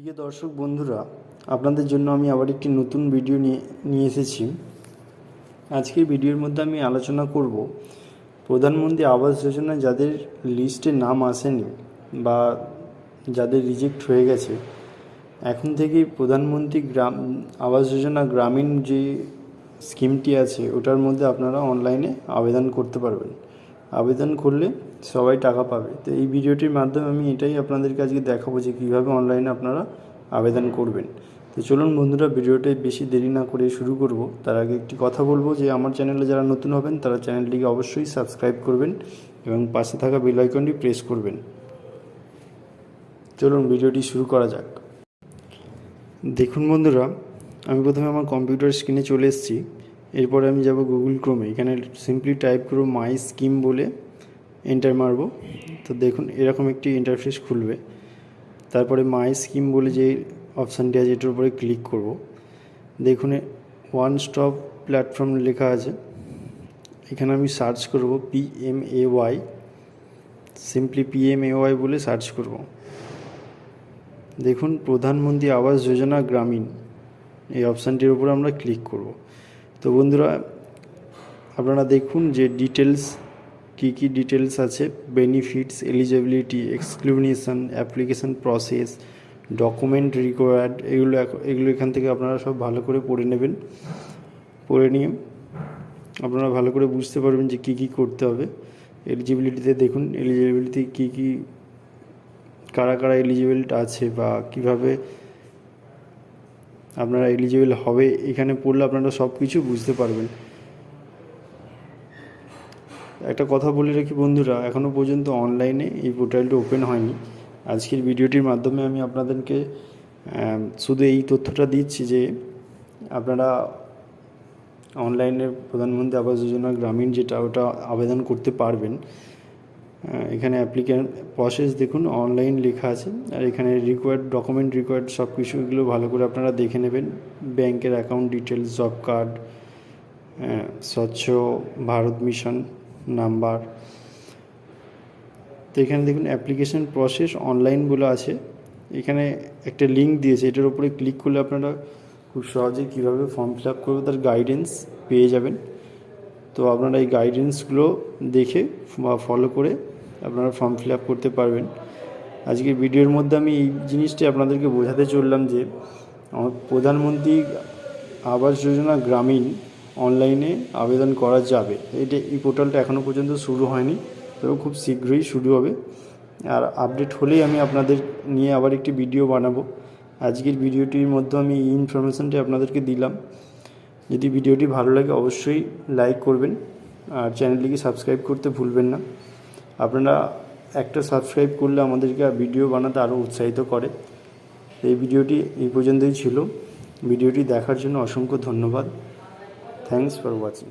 প্রিয় দর্শক বন্ধুরা, আপনাদের জন্য আমি আবার একটি নতুন ভিডিও নিয়ে এসেছি। আজকের ভিডিওর মধ্যে আমি আলোচনা করব প্রধানমন্ত্রী আবাস যোজনা যাদের লিস্টে নাম আসেনি বা যাদের রিজেক্ট হয়ে গেছে, এখন থেকেই প্রধানমন্ত্রী আবাস যোজনা গ্রামীণ যে স্কিমটি আছে ওটার মধ্যে আপনারা অনলাইনে আবেদন করতে পারবেন। আবেদন করলে সবাই টাকা পাবে। তো এই ভিডিওটির মাধ্যমে আমি এটাই আপনাদেরকে আজকে দেখাবো যে কীভাবে অনলাইনে আপনারা আবেদন করবেন। তো চলুন বন্ধুরা, ভিডিওটি বেশি দেরি না করে শুরু করব। তার আগে একটি কথা বলবো যে আমার চ্যানেলে যারা নতুন হবেন তারা চ্যানেলটিকে অবশ্যই সাবস্ক্রাইব করবেন এবং পাশে থাকা বেল আইকনটি প্রেস করবেন। চলুন ভিডিওটি শুরু করা যাক। দেখুন বন্ধুরা, আমি প্রথমে আমার কম্পিউটার স্ক্রিনে চলে এসেছি। এরপরে আমি যাব গুগল ক্রোমে। এখানে সিম্পলি টাইপ করব মাই স্কিম বলে এন্টার মারব। তো দেখুন এরকম একটি ইন্টারফেস খুলবে। তারপরে মাই স্কিম বলে যে অপশানটি আছে এটার উপরে ক্লিক করব। দেখুন ওয়ান স্টপ প্ল্যাটফর্ম লেখা আছে। এখানে আমি সার্চ করব PMAY, সিম্পলি PMAY বলে সার্চ করব। দেখুন প্রধানমন্ত্রী আবাস যোজনা গ্রামীণ, এই অপশানটির উপরে আমরা ক্লিক করব। তো বন্ধুরা, আপনারা দেখুন যে ডিটেলস কী ডিটেলস আছে, benefits, eligibility, exclusion, application process, document required, এগুলো এখান থেকে আপনারা সব ভালো করে পড়ে নেবেন। পড়ে নিয়ে আপনারা ভালো করে বুঝতে পারবেন যে কী করতে হবে। এলিজিবিলিটিতে দেখুন এলিজিবিলিটি কী কারা কারা এলিজিবল আছে বা কিভাবে আপনারা এলিজিবল হবে, এখানে পড়লে আপনারা সব কিছু বুঝতে পারবেন। একটা কথা বলে রাখি বন্ধুরা, এখনও পর্যন্ত অনলাইনে এই পোর্টালটি ওপেন হয়নি। আজকের ভিডিওটির মাধ্যমে আমি আপনাদেরকে শুধু এই তথ্যটা দিচ্ছি যে আপনারা অনলাইনে প্রধানমন্ত্রী আবাস যোজনা গ্রামীণ যেটা ওটা আবেদন করতে পারবেন। এখানে অ্যাপ্লিকেশন প্রসেস দেখুন অনলাইন লেখা আছে, আর এখানে রিকোয়ার্ড ডকুমেন্ট রিকোয়ার্ড সব কিছু এগুলো ভালো করে আপনারা দেখে নেবেন। ব্যাংকের অ্যাকাউন্ট ডিটেলস, জব কার্ড, স্বচ্ছ ভারত মিশন নাম্বার। তো এখানে দেখুন অ্যাপ্লিকেশন প্রসেস অনলাইন বলে আছে। এখানে একটা লিঙ্ক দিয়েছে, এটার উপরে ক্লিক করলে আপনারা খুব সহজেই কীভাবে ফর্ম ফিল আপ করবে তার গাইডেন্স পেয়ে যাবেন। তো আপনারা এই গাইডেন্সগুলো দেখে বা ফলো করে আপনারা ফর্ম ফিল আপ করতে পারবেন। আজকের ভিডিওর মধ্যে আমি এই জিনিসটি আপনাদেরকে বোঝাতে চললাম যে আমার প্রধানমন্ত্রী আবাস যোজনা গ্রামীণ অনলাইনে আবেদন করা যাবে। এই পোর্টালটা এখনও পর্যন্ত শুরু হয়নি, তবে খুব শীঘ্রই শুরু হবে। আর আপডেট হলেই আমি আপনাদের নিয়ে আবার একটি ভিডিও বানাবো। আজকের ভিডিওটির মধ্যে আমি এই ইনফরমেশানটি আপনাদেরকে দিলাম। যদি ভিডিওটি ভালো লাগে অবশ্যই লাইক করবেন আর চ্যানেলটিকে সাবস্ক্রাইব করতে ভুলবেন না। আপনারা একটা সাবস্ক্রাইব করলে আমাদেরকে ভিডিও বানাতে আরও উৎসাহিত করে। এই ভিডিওটি এই পর্যন্তই ছিল। ভিডিওটি দেখার জন্য অসংখ্য ধন্যবাদ। Thanks for watching.